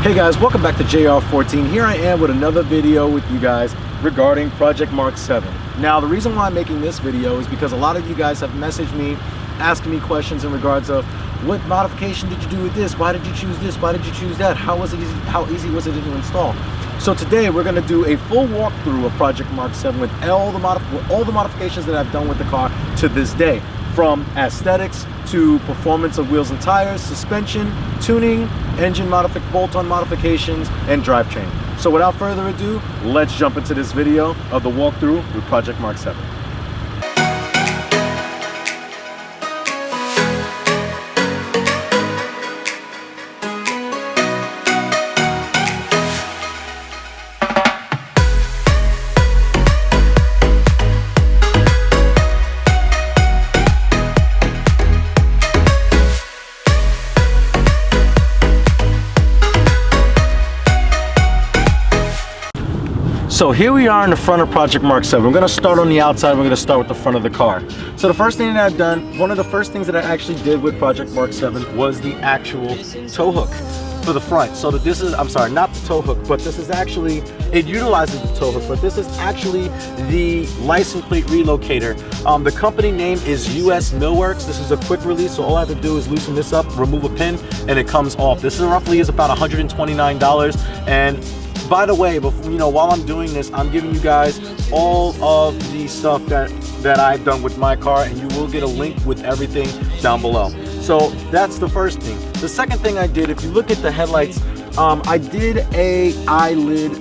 Hey guys, welcome back to JR14. Here I am with another video with you guys regarding Project Mark 7. Now the reason why I'm making this video is because a lot of you guys have messaged me asking me questions in regards of what modification did you do with this, why did you choose this, why did you choose that, how easy was it to install. So today we're going to do a full walkthrough of Project Mark 7 with all the modifications that I've done with the car to this day, from aesthetics to performance of wheels and tires, suspension, tuning, engine bolt-on modifications, and drivetrain. So without further ado, let's jump into this video of the walkthrough with Project Mark 7. So here we are in the front of Project Mark 7. We're going to start on the outside. We're going to start with the front of the car. So the first thing that I've done, one of the first things that I actually did with Project Mark 7 was the actual tow hook for the front. So that this is, I'm sorry, not the tow hook, but this is actually, it utilizes the tow hook, but this is actually the license plate relocator. The company name is US Millworks. This is a quick release, so all I have to do is loosen this up, remove a pin, and it comes off. This is roughly about $129, and by the way, before, while I'm doing this, I'm giving you guys all of the stuff that I've done with my car, and you will get a link with everything down below. So that's the first thing. The second thing I did, if you look at the headlights, I did a eyelid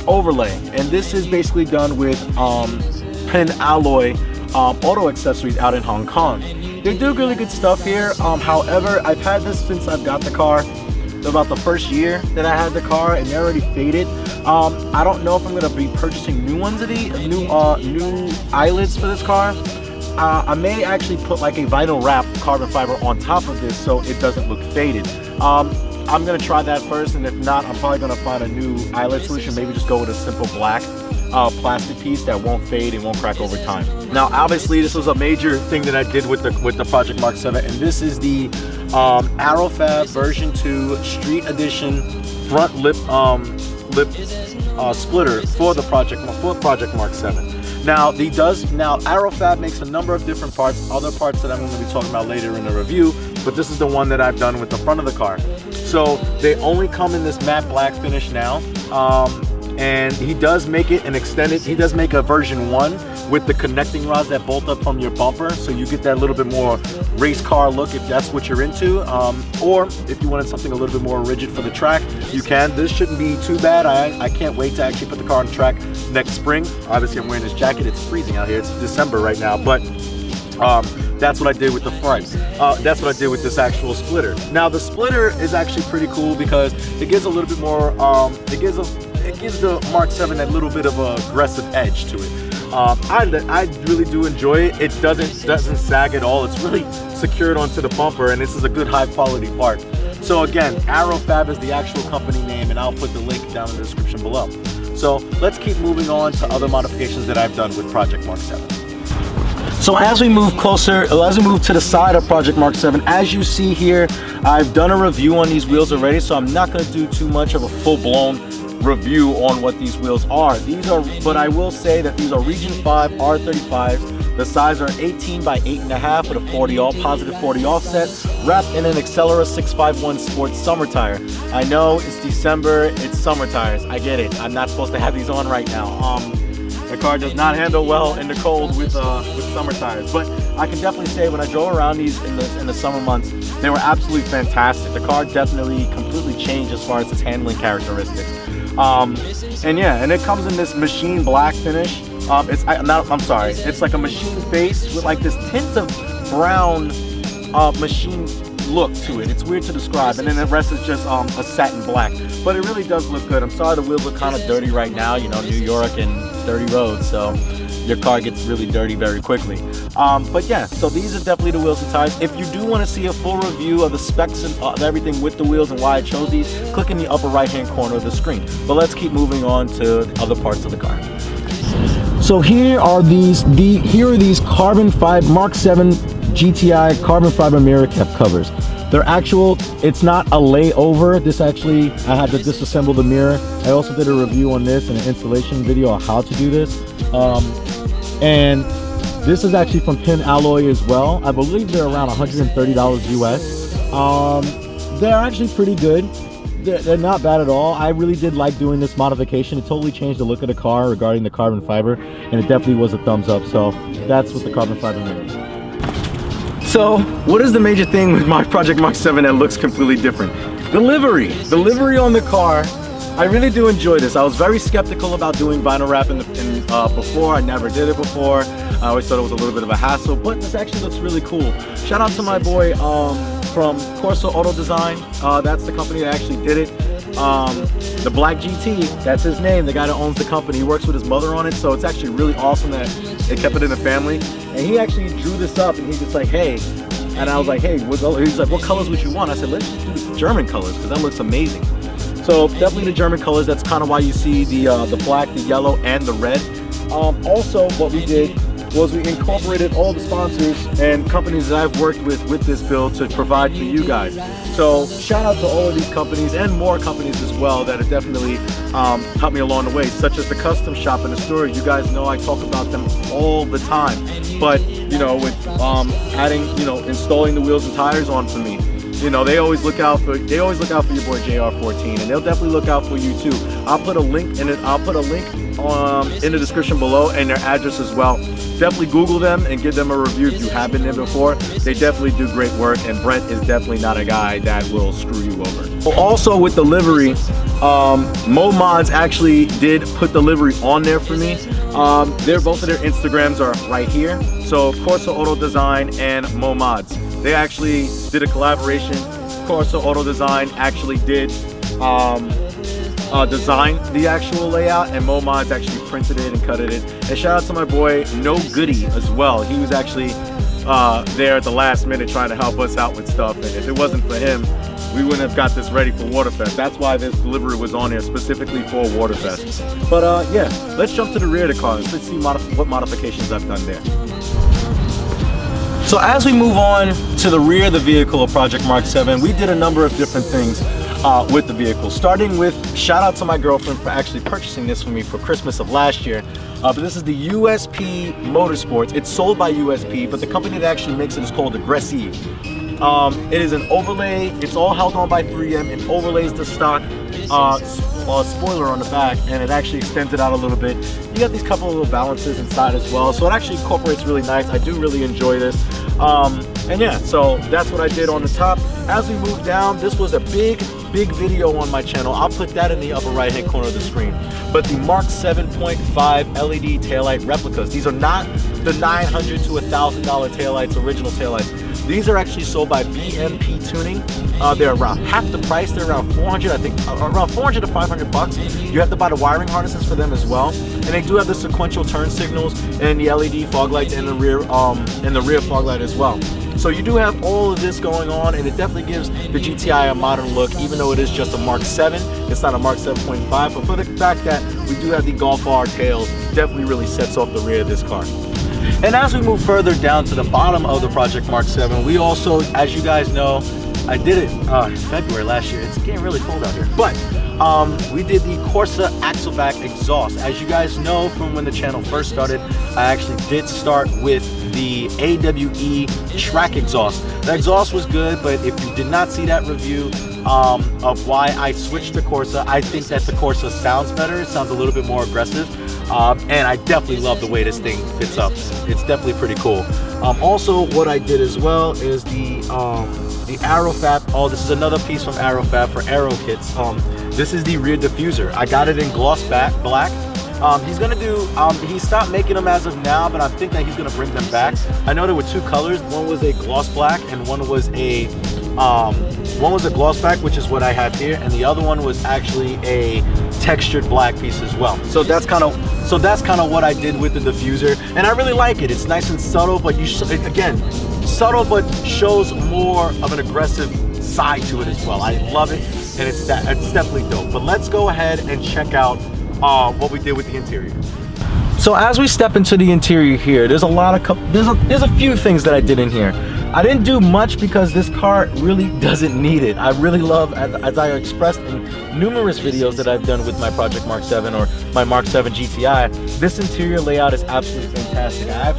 overlay, and this is basically done with Pin Alloy auto accessories out in Hong Kong. They do really good stuff here. However, I've had this since I've got the car. About the first year that I had the car, and they're already faded. I don't know if I'm going to be purchasing new ones of new eyelids for this car. I may actually put like a vinyl wrap carbon fiber on top of this so it doesn't look faded. I'm going to try that first, and if not, I'm probably going to find a new eyelid solution. Maybe just go with a simple black plastic piece that won't fade and won't crack over time. Now obviously this was a major thing that I did with the Project Mark 7, and this is the aerofabb version 2 street edition front lip splitter for the Project Mark 7. Now aerofabb makes a number of different parts, other parts that I'm going to be talking about later in the review, but this is the one that I've done with the front of the car. So they only come in this matte black finish now, and he does make it an extended, he does make a version 1 with the connecting rods that bolt up from your bumper, so you get that little bit more race car look if that's what you're into, or if you wanted something a little bit more rigid for the track, you can. This shouldn't be too bad. I can't wait to actually put the car on the track next spring. Obviously I'm wearing this jacket, it's freezing out here, it's December right now, but that's what I did with the front. That's what I did with this actual splitter. Now the splitter is actually pretty cool because it gives a little bit more, it gives the Mark 7 that little bit of an aggressive edge to it. I really do enjoy it. It doesn't sag at all. It's really secured onto the bumper, and this is a good high quality part. So again, aerofabb is the actual company name, and I'll put the link down in the description below. So let's keep moving on to other modifications that I've done with Project Mark 7. So as we move to the side of Project Mark 7, as you see here, I've done a review on these wheels already, so I'm not going to do too much of a full-blown review on what these wheels are. But I will say that these are Regen5 R35. The size are 18 by 8.5 with a 40 all positive 40 offset, wrapped in an Accelera 651 Sport summer tire. I know it's December, it's summer tires. I get it. I'm not supposed to have these on right now. The car does not handle well in the cold with summer tires, but I can definitely say when I drove around these in the summer months, they were absolutely fantastic. The car definitely completely changed as far as its handling characteristics. And yeah, and it comes in this machine black finish. It's like a machine base with like this tint of brown machine look to it. It's weird to describe, and then the rest is just a satin black, but it really does look good. I'm sorry the wheels look kind of dirty right now, New York and dirty roads, so your car gets really dirty very quickly. But yeah, so these are definitely the wheels and tires. If you do want to see a full review of the specs and of everything with the wheels and why I chose these, click in the upper right hand corner of the screen. But let's keep moving on to other parts of the car. So here are these carbon fiber Mark 7 GTI carbon fiber mirror cap covers. They're actual, it's not a layover. This actually, I had to disassemble the mirror. I also did a review on this and an installation video on how to do this. And this is actually from Pin Alloy as well. I believe they're around $130 US. They're actually pretty good. They're not bad at all. I really did like doing this modification. It totally changed the look of the car regarding the carbon fiber, and it definitely was a thumbs up. So that's what the carbon fiber mirror is. So what is the major thing with my Project Mark 7 that looks completely different? The livery. The livery on the car. I really do enjoy this. I was very skeptical about doing vinyl wrap before. I never did it before. I always thought it was a little bit of a hassle, but this actually looks really cool. Shout out to my boy from Corsa Auto Design. That's the company that actually did it. The Black GT, that's his name, the guy that owns the company. He works with his mother on it, so it's actually really awesome that they kept it in the family. And he actually drew this up, and he's just like, hey, and I was like, hey, he's like, what colors would you want? I said, let's just do German colors, because that looks amazing. So definitely the German colors. That's kind of why you see the black, the yellow, and the red. Also, what we did was we incorporated all the sponsors and companies that I've worked with this build to provide for you guys. So shout out to all of these companies and more companies as well that have definitely helped me along the way, such as the custom shop and the store. You guys know I talk about them all the time, but you know, with adding, you know, installing the wheels and tires on for me, you know, they always look out for your boy JR14, and they'll definitely look out for you too. I'll put a link in the description below, and their address as well. Definitely Google them and give them a review if you have been there before. They definitely do great work, and Brent is definitely not a guy that will screw you over. Also with the livery, MoMods actually did put the livery on there for me. Both of their Instagrams are right here. So Corsa Auto Design and MoMods. They actually did a collaboration. Corsa Auto Design actually did design the actual layout, and MoMods actually printed it and cut it. And shout out to my boy No Goody as well. He was actually there at the last minute trying to help us out with stuff, and if it wasn't for him, we wouldn't have got this ready for Waterfest. That's why this delivery was on here specifically for Waterfest. But yeah, let's jump to the rear of the car. Let's see what modifications I've done there. So as we move on to the rear of the vehicle of Project Mark 7, we did a number of different things with the vehicle, starting with shout out to my girlfriend for actually purchasing this for me for Christmas of last year. But this is the USP Motorsports. It's sold by USP, but the company that actually makes it is called Aggressive. It is an overlay. It's all held on by 3M. It overlays the stock spoiler on the back, and it actually extends it out a little bit. You got these couple of little balances inside as well, so it actually incorporates really nice. I do really enjoy this. And yeah, so that's what I did on the top. As we move down, this was a big video on my channel. I'll put that in the upper right hand corner of the screen. But the Mark 7.5 LED taillight replicas. These are not the $900 to $1,000 taillights, original taillights. These are actually sold by BMP Tuning. They're around half the price. They're around 400, I think, around 400 to 500 bucks. You have to buy the wiring harnesses for them as well. And they do have the sequential turn signals and the LED fog lights and the rear fog light as well. So you do have all of this going on, and it definitely gives the GTI a modern look, even though it is just a Mark 7. It's not a Mark 7.5, but for the fact that we do have the Golf R tails, definitely really sets off the rear of this car. And as we move further down to the bottom of the Project Mark 7, we also, as you guys know, I did it February last year. It's getting really cold out here. But we did the Corsa Axleback exhaust. As you guys know from when the channel first started, I actually did start with the AWE track exhaust. The exhaust was good, but if you did not see that review of why I switched to Corsa, I think that the Corsa sounds better. It sounds a little bit more aggressive. And I definitely love the way this thing fits up. It's definitely pretty cool. Also, what I did as well is the aerofabb. Oh, this is another piece from aerofabb for aero kits. This is the rear diffuser. I got it in gloss black. He's gonna do, he stopped making them as of now, but I think that he's gonna bring them back. I know there were two colors. One was a gloss black and one was a gloss black, which is what I have here, and the other one was actually a textured black piece as well. So that's kind of what I did with the diffuser, and I really like it. It's nice and subtle, but again, subtle but shows more of an aggressive side to it as well. I love it, and it's definitely dope. But let's go ahead and check out what we did with the interior. So as we step into the interior here, there's a few things that I did in here. I didn't do much because this car really doesn't need it. I really love, as I expressed in numerous videos that I've done with my Project Mark 7 or my Mark 7 GTI, this interior layout is absolutely fantastic. I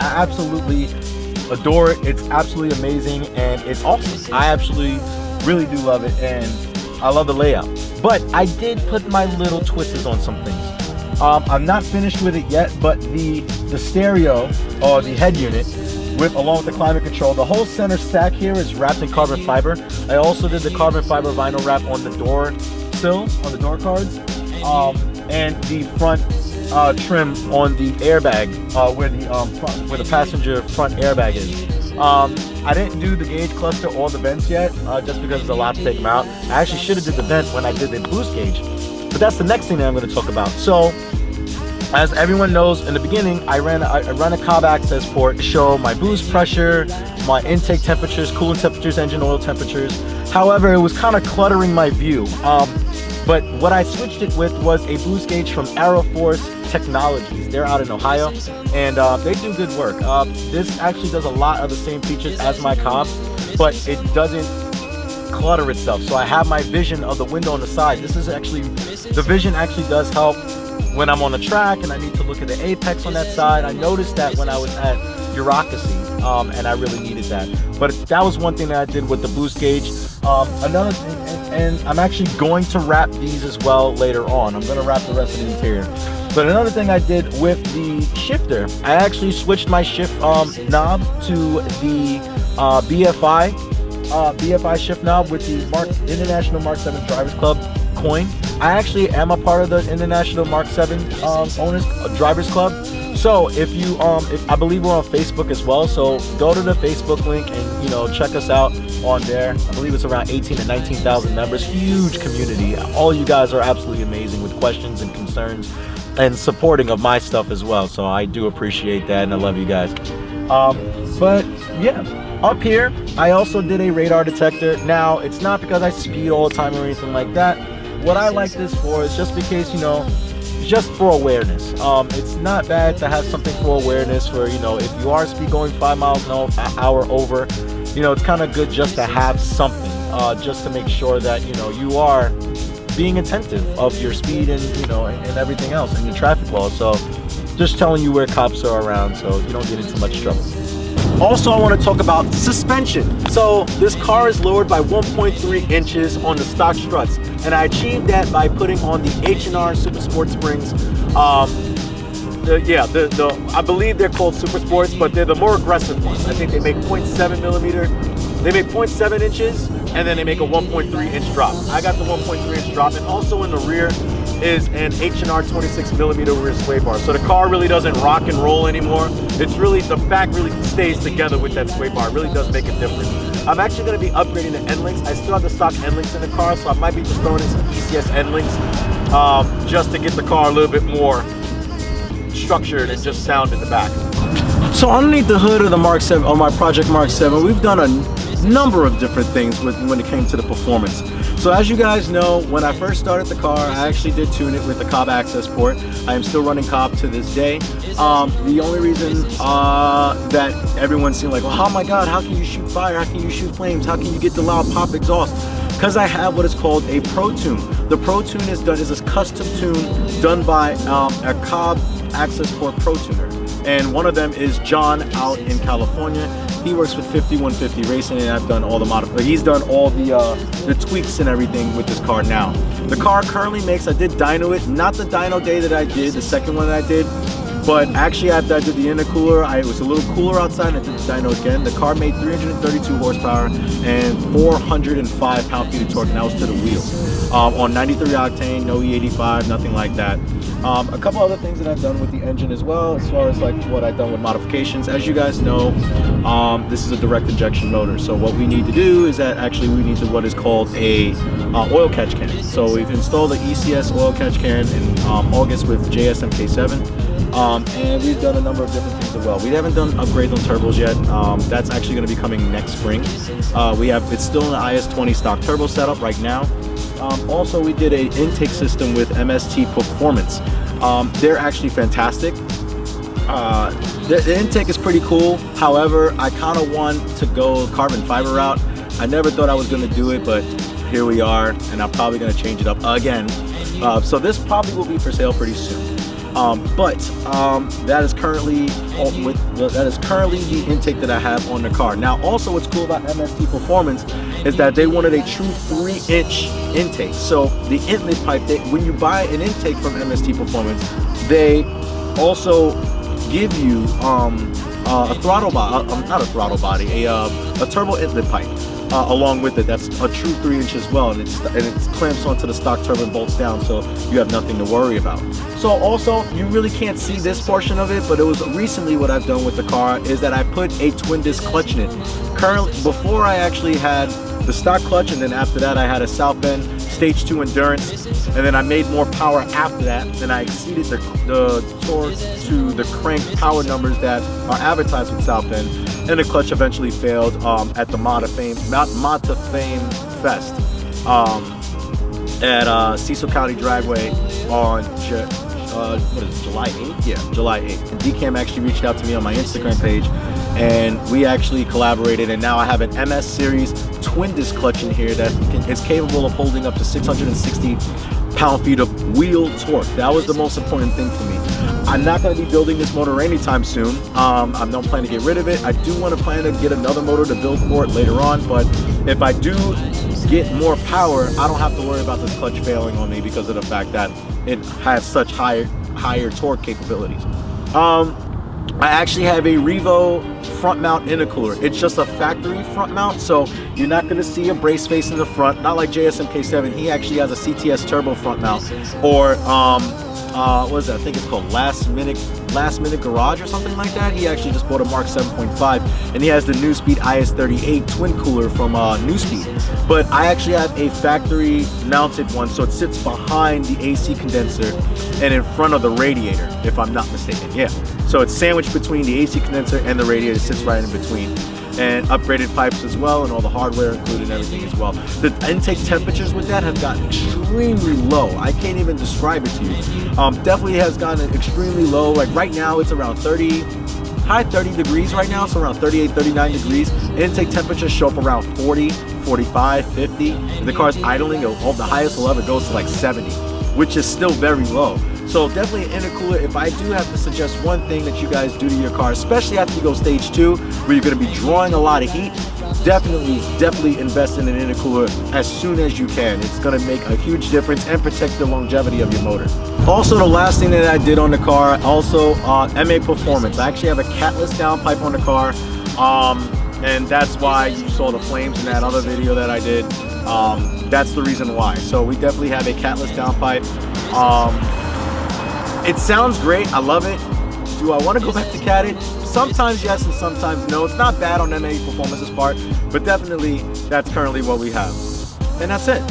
absolutely adore it. It's absolutely amazing and it's awesome. I absolutely really do love it and I love the layout. But I did put my little twists on some things. I'm not finished with it yet, but the stereo or the head unit along with the climate control, the whole center stack here is wrapped in carbon fiber. I also did the carbon fiber vinyl wrap on the door sills, on the door cards, and the front trim on the airbag where the passenger front airbag is. I didn't do the gauge cluster or the vents yet, just because it's a lot to take them out. I actually should have did the vent when I did the boost gauge, but that's the next thing that I'm going to talk about. So, as everyone knows, in the beginning, I ran a Cobb Accessport to show my boost pressure, my intake temperatures, coolant temperatures, engine oil temperatures. However, it was kind of cluttering my view. But what I switched it with was a boost gauge from Aeroforce Technologies. They're out in Ohio, and they do good work. This actually does a lot of the same features as my Cobb, but it doesn't clutter itself. So I have my vision of the window on the side. This is actually, the vision actually does help when I'm on the track and I need to look at the apex on that side. I noticed that when I was at Bureaucracy, and I really needed that. But that was one thing that I did with the boost gauge. Another thing, and I'm actually going to wrap these as well later on. I'm going to wrap the rest of the interior. But another thing I did with the shifter, I actually switched my shift knob to the BFI shift knob with the International Mark 7 Drivers Club coin. I actually am a part of the International Mark 7 Owners Drivers Club. So if you I believe we're on Facebook as well, so go to the Facebook link and check us out on there. I believe it's around 18 to 19,000 members. Huge community. All you guys are absolutely amazing with questions and concerns and supporting of my stuff as well. So I do appreciate that and I love you guys. But yeah, up here I also did a radar detector. Now it's not because I speed all the time or anything like that. What I like this for is just because, just for awareness. It's not bad to have something for awareness for, if you are going 5 miles an hour over, it's kind of good just to have something, just to make sure that, you are being attentive of your speed and, and everything else and your traffic laws. So just telling you where cops are around so you don't get into much trouble. Also, I want to talk about suspension. So this car is lowered by 1.3 inches on the stock struts, and I achieved that by putting on the H&R Super Sport springs. I believe they're called Super Sports, but they're the more aggressive ones. I think they make 0.7 millimeter. They make 0.7 inches, and then they make a 1.3 inch drop. I got the 1.3 inch drop, and also in the rear is an H&R 26 millimeter rear sway bar. So the car really doesn't rock and roll anymore. It's really, the back really stays together with that sway bar. It really does make a difference. I'm actually going to be upgrading the end links. I still have the stock end links in the car, so I might be just throwing in some ECS end links just to get the car a little bit more structured and just sound in the back. So underneath the hood of the Mark 7, on my Project Mark 7, we've done a number of different things when it came to the performance. So as you guys know, when I first started the car, I actually did tune it with the Cobb Accessport. I am still running Cobb to this day. The only reason that everyone seemed like, well, oh my God, how can you shoot fire? How can you shoot flames? How can you get the loud pop exhaust? Because I have what is called a Pro Tune. The Pro Tune is a custom tune done by a Cobb Accessport Pro Tuner. And one of them is John out in California. He works with 5150 Racing, and I've done all the he's done all the tweaks and everything with this car now. The car currently makes, I did dyno it, not the dyno day that I did, the second one that I did, but actually after I did the intercooler, it was a little cooler outside and I did the dyno again. The car made 332 horsepower and 405 pound-feet of torque, and that was to the wheel. On 93 octane, no E85, nothing like that. A couple other things that I've done with the engine as well, as far as like what I've done with modifications. As you guys know, this is a direct injection motor. So what we need to do is that actually we need to what is called a oil catch can. So we've installed the ECS oil catch can in August with JS MK7. And we've done a number of different things as well. We haven't done upgrades on turbos yet. That's actually going to be coming next spring. It's still an IS-20 stock turbo setup right now. Also, we did an intake system with MST Performance. They're actually fantastic. The intake is pretty cool. However, I kind of want to go carbon fiber route. I never thought I was going to do it, but here we are, and I'm probably going to change it up again. So this probably will be for sale pretty soon. That is currently the intake that I have on the car. Now, also what's cool about MST Performance is that they wanted a true 3-inch intake. So the inlet pipe, when you buy an intake from MST Performance, they also give you a throttle body, not a throttle body, a turbo inlet pipe. Along with it, that's a true 3-inch as well, and it clamps onto the stock turbo and bolts down, so you have nothing to worry about. So also, you really can't see this portion of it, but it was recently what I've done with the car is that I put a twin disc clutch in it. Currently, before I actually had the stock clutch, and then after that I had a South Bend Stage 2 Endurance, and then I made more power after that, then I exceeded the torque to the crank power numbers that are advertised with South Bend, and the clutch eventually failed at the Mod to Fame Fest at Cecil County Dragway on July 8th? Yeah, July 8th. DCAM actually reached out to me on my Instagram page, and we actually collaborated, and now I have an MS Series twin disc clutch in here that is capable of holding up to 660 pound-feet of wheel torque. That was the most important thing for me. I'm not going to be building this motor anytime soon. I don't plan to get rid of it. I do want to plan to get another motor to build for it later on, but if I do get more power, I don't have to worry about this clutch failing on me because of the fact that it has such higher torque capabilities. I actually have a Revo front mount intercooler. It's just a factory front mount, so you're not going to see a brace face in the front, not like MK7. He actually has a CTS turbo front mount, or what is that? I think it's called Last Minute Garage or something like that. He actually just bought a Mark 7.5, and he has the New Speed IS38 twin cooler from New Speed. But I actually have a factory mounted one, so it sits behind the AC condenser and in front of the radiator, if I'm not mistaken. Yeah, so it's sandwiched between the AC condenser and the radiator, sits right in between. And upgraded pipes as well, and all the hardware included and everything as well. The intake temperatures with that have gotten extremely low. I can't even describe it to you. Definitely has gotten extremely low. Like right now it's around high 30 degrees right now, so around 38, 39 degrees. Intake temperatures show up around 40, 45, 50. If the car's idling, the highest will ever go to like 70, which is still very low. So definitely an intercooler. If I do have to suggest one thing that you guys do to your car, especially after you go stage 2, where you're going to be drawing a lot of heat, definitely invest in an intercooler as soon as you can. It's going to make a huge difference and protect the longevity of your motor. Also, the last thing that I did on the car, also MAPerformance. I actually have a Catless downpipe on the car, and that's why you saw the flames in that other video that I did. That's the reason why. So we definitely have a Catless downpipe. It sounds great. I love it. Do I want to go back to Cat? Sometimes yes and sometimes no. It's not bad on MAPerformance's part, but definitely that's currently what we have. And that's it.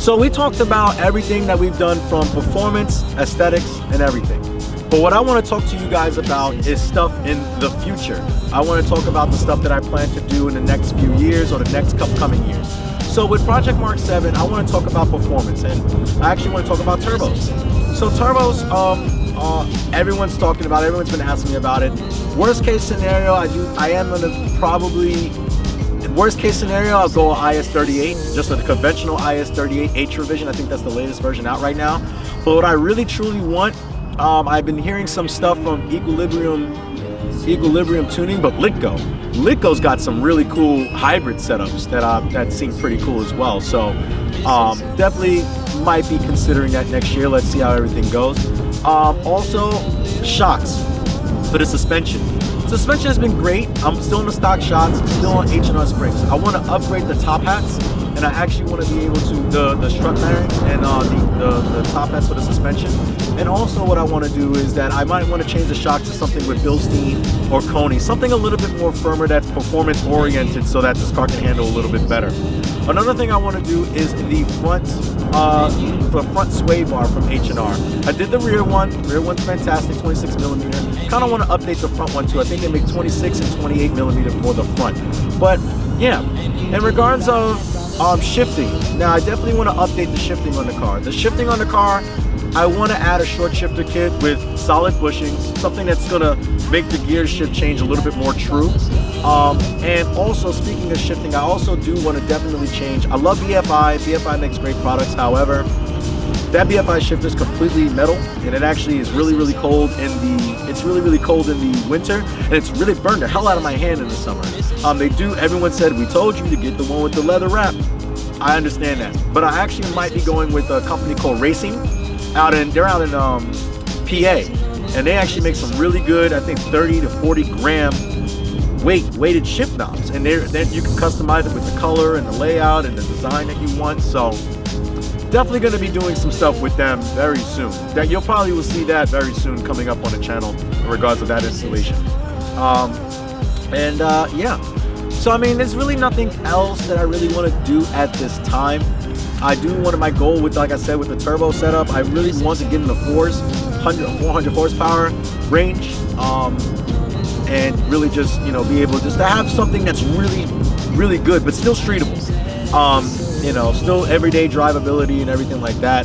So we talked about everything that we've done, from performance, aesthetics, and everything. But what I want to talk to you guys about is stuff in the future. I want to talk about the stuff that I plan to do in the next few years or the next upcoming years. So with Project Mark 7, I want to talk about performance, and I actually want to talk about turbos. So turbos, everyone's talking about it, everyone's been asking me about it. Worst case scenario, I am going to probably, worst case scenario, I'll go IS38, just a conventional IS38 H revision. I think that's the latest version out right now. But what I really truly want, I've been hearing some stuff from Equilibrium Tuning, but Litgo's got some really cool hybrid setups that seem pretty cool as well. So definitely might be considering that next year. Let's see how everything goes. Also, shocks for the suspension. Suspension has been great. I'm still in the stock shocks, still on H&R springs. I want to upgrade the top hats, and I actually want to be able to, the strut bearings and the top hats for the suspension. And also what I want to do is that I might want to change the shocks to something with Bilstein or Coney, something a little bit more firmer that's performance oriented, so that this car can handle a little bit better. Another thing I want to do is the front sway bar from H&R. I did the rear one. Rear one's fantastic, 26 millimeter. Kind of want to update the front one too. I think they make 26 and 28 millimeter for the front. But yeah, in regards of shifting, now I definitely want to update the shifting on the car. The shifting on the car, I want to add a short shifter kit with solid bushings, something that's going to make the gear shift change a little bit more true. And also, speaking of shifting, I also do want to definitely change. I love BFI. BFI makes great products. However, that BFI shifter is completely metal, and it actually is really, really cold in the winter, and it's really burned the hell out of my hand in the summer. Everyone said, we told you to get the one with the leather wrap. I understand that, but I actually might be going with a company called Racing. They're out in PA, and they actually make some really good, I think 30 to 40 gram weighted shift knobs, and then you can customize it with the color and the layout and the design that you want. So definitely going to be doing some stuff with them very soon. That you'll probably will see that very soon coming up on the channel in regards to that installation. Yeah. So I mean, there's really nothing else that I really want to do at this time. I do want my goal with, like I said, with the turbo setup, I really want to get in the 400 horsepower range, and really just, you know, be able just to have something that's really, really good, but still streetable. You know, still everyday drivability and everything like that.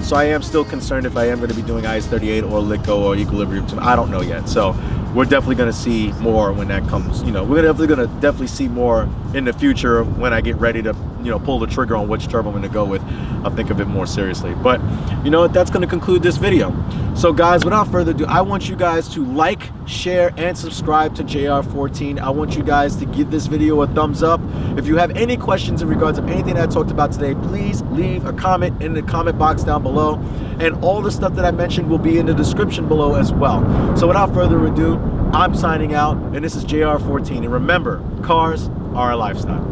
So I am still concerned if I am going to be doing IS38 or Litco or Equilibrium. I don't know yet. So we're definitely going to see more when that comes. You know, we're definitely see more in the future when I get ready to, you know, pull the trigger on which turbo I'm going to go with. I'll think of it more seriously. But you know what? That's going to conclude this video. So guys, without further ado, I want you guys to like, share, and subscribe to JR14. I want you guys to give this video a thumbs up. If you have any questions in regards of anything that I talked about today, please leave a comment in the comment box down below. And all the stuff that I mentioned will be in the description below as well. So without further ado, I'm signing out, and this is JR14. And remember, cars are a lifestyle.